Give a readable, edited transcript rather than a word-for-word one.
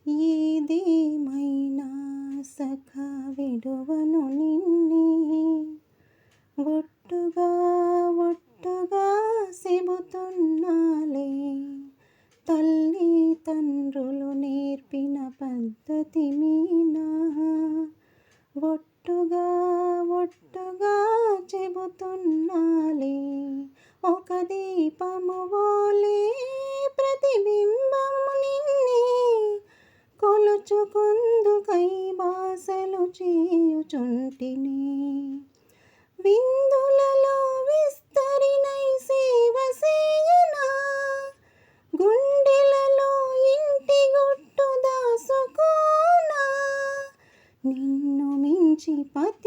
ఏదేమైనా సఖా విడువను నిన్నే, ఒట్టుగా ఒట్టుగా చెబుతున్నాలే, తల్లి తండ్రులు నేర్పిన పద్ధతి మీనా, ఒట్టుగా ఒట్టుగా చెబుతున్నాలే, ఒక దీపము వోలే ప్రతిబింబము నిన్నే, కొలుచుకుందుకై బాసలు చేయుచుంటిని, విందులలో విస్తరినై సేవ సేయనా, గుండెలలో ఇంటి గుట్టు దాసుకోనా, నిన్ను మించి పతి